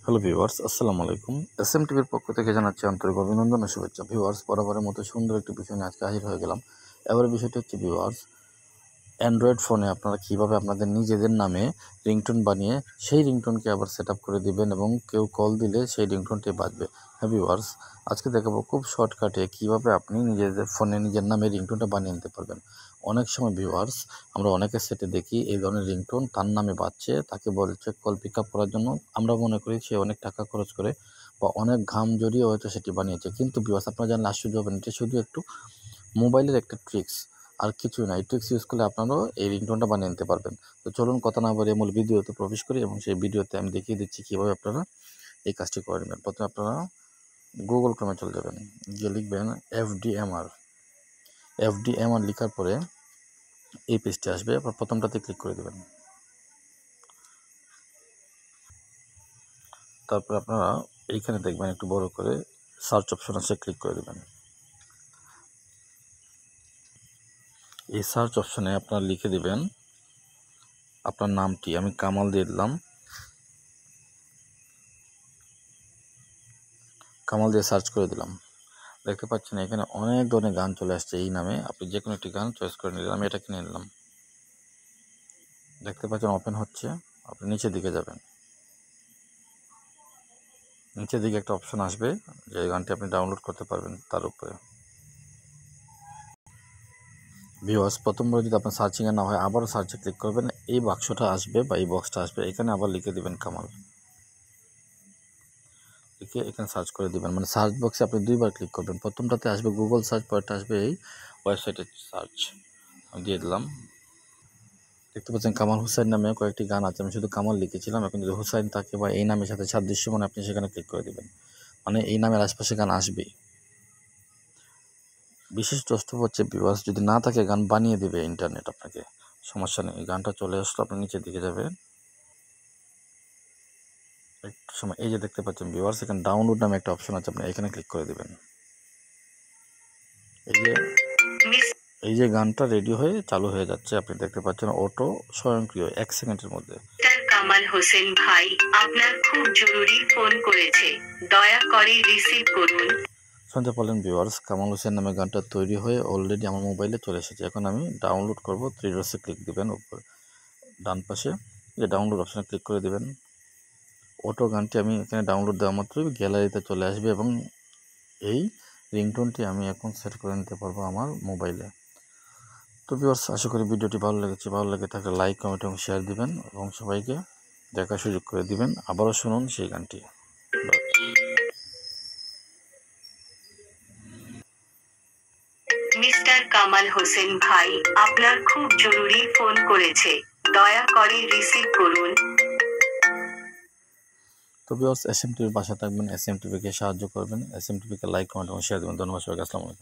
Hello viewers, আসসালামু আলাইকুম। SM টিভির পক্ষ থেকে জানাচ্ছি আন্তরিক অভিনন্দন ও শুভেচ্ছা। ভিউয়ার্স, বরাবরের মতো সুন্দর একটি বিষয় নিয়ে আজকে হাজির হয়ে গেলাম। এবারের বিষয়টি হচ্ছে ভিউয়ার্স, অ্যান্ড্রয়েড ফোনে আপনারা কীভাবে আপনাদের নিজেদের নামে রিংটোন বানিয়ে সেই রিংটোনকে আবার সেট আপ করে দিবেন এবং কেউ কল দিলে সেই রিংটোনটি বাজবে। হ্যাঁ ভিউয়ার্স, আজকে দেখাবো খুব শর্টকাটে কীভাবে আপনি নিজেদের ফোনে নিজের নামে রিংটোনটা বানিয়ে নিতে পারবেন। অনেক সময় ভিউয়ার্স, আমরা অনেকের সেটে দেখি এই ধরনের রিংটোন তার নামে বাজছে, তাকে বলছে কল পিক আপ করার জন্য। আমরা মনে করি সে অনেক টাকা খরচ করে বা অনেক ঘাম জড়িয়ে হয়তো সেটি বানিয়েছে, কিন্তু ভিউয়ার্স আপনারা জানলে আশ্চর্য হবেন, এটা শুধু একটু মোবাইলের একটা ট্রিক্স, আর কিছুই না। এই ট্রিক্স ইউজ করলে আপনারাও এই রিংটোনটা বানিয়ে নিতে পারবেন। তো চলুন কথা না বলে মূল ভিডিওতে প্রবেশ করি এবং সেই ভিডিওতে আমি দেখিয়ে দিচ্ছি কীভাবে আপনারা এই কাজটি করে নেবেন। প্রথমে আপনারা গুগল ক্রোমে চলে যাবেন, গিয়ে লিখবেন এফডিএমআর লেখার পরে এই পেজটি আসবে। আপনার প্রথমটাতে ক্লিক করে দেবেন। তারপর আপনারা এইখানে দেখবেন একটু বড় করে সার্চ অপশন আছে, ক্লিক করে দেবেন। এই সার্চ অপশনে আপনারা লিখে দেবেন আপনার নামটি। আমি কামাল দিয়ে দিলাম, কামাল দিয়ে সার্চ করে দিলাম। দেখতে পাচ্ছেন এখানে অনেক ধরনের গান চলে আসছে এই নামে। আপনি যে কোনো একটি গান চয়েস করে নিলেন। আমি এটা কিনে নিলাম। দেখতে পাচ্ছেন ওপেন হচ্ছে। আপনি নিচের দিকে যাবেন, নিচের দিকে একটা অপশন আসবে যে গানটি আপনি ডাউনলোড করতে পারবেন তার উপরে। ভিউয়ার্স, প্রথমবার যদি আপনার সার্চিংয়ে না হয় আবারও সার্চে ক্লিক করবেন। এই বাক্সটা আসবে বা এই বক্সটা আসবে, এখানে আবার লিখে দেবেন কামাল, লিখে এখানে সার্চ করে দেবেন। মানে সার্চ বক্সে আপনি দুইবার ক্লিক করবেন। প্রথমটাতে আসবে গুগল সার্চ, পরেরটা আসবে এই ওয়েবসাইটের সার্চ। আমি দিয়ে দিলাম। দেখতে পাচ্ছেন কামাল হুসাইন নামে কয়েকটি গান আছে। আমি শুধু কামাল লিখেছিলাম, এখন যদি হুসাইন থাকে বা এই নামের সাথে সাদৃশ্য মানে আপনি সেখানে ক্লিক করে দেবেন। মানে এই নামের আশপাশে গান আসবেই। বিশেষ দ্রষ্টব্য হচ্ছে ভিউয়ার্স, যদি না থাকে গান বানিয়ে দেবে ইন্টারনেট আপনাকে, সমস্যা নেই। এই গানটা চলে আসলো, আপনি নিচের দিকে যাবেন একটু সময়। এই যে দেখতে পাচ্ছেন ভিউয়ার্স, এখানে ডাউনলোড নামে একটা অপশন আছে, আপনি এখানে ক্লিক করে দেবেন। এই যে গানটা রেডি হয়ে চালু হয়ে যাচ্ছে, আপনি দেখতে পাচ্ছেন অটো স্বয়ংক্রিয় 1 সেকেন্ডের মধ্যে। কামাল হোসেন ভাই আপনার খুব জরুরি ফোন করেছে, দয়া করে রিসিভ করুন। শুনতে পারলেন ভিউয়ার্স, কামাল হোসেন নামে গানটা তৈরি হয়ে অলরেডি আমার মোবাইলে চলে এসেছে। এখন আমি ডাউনলোড করব। 3 ডটসে ক্লিক দিবেন উপর ডান পাশে, যে ডাউনলোড অপশানে ক্লিক করে দিবেন। অটো গানটি আমি এখানে ডাউনলোড দেওয়া মাত্রই গ্যালারিতে চলে আসবে এবং এই রিংটোনটি আমি এখন সেট করে নিতে পারবো আমার মোবাইলে। তো ভিউয়ার্স, আশা করি ভিডিওটি ভালো লেগেছে। ভালো লেগে থাকলে লাইক, কমেন্ট এবং শেয়ার দিবেন এবং সবাইকে দেখার সুযোগ করে দিবেন। আবারও শুনুন সেই গানটি। মিস্টার কামাল হোসেন ভাই আপনার খুব জরুরি ফোন করেছে, দয়া করে রিসিভ করুন। তো ভিউয়ার্স, এসএম টিভির পাশে থাকবেন, এসএম টিভিকে সাহায্য করবেন, এসএম টিভিকে লাইক, কমেন্ট এবং শেয়ার দেবেন। ধন্যবাদ সবাইকে। আসসালামু আলাইকুম।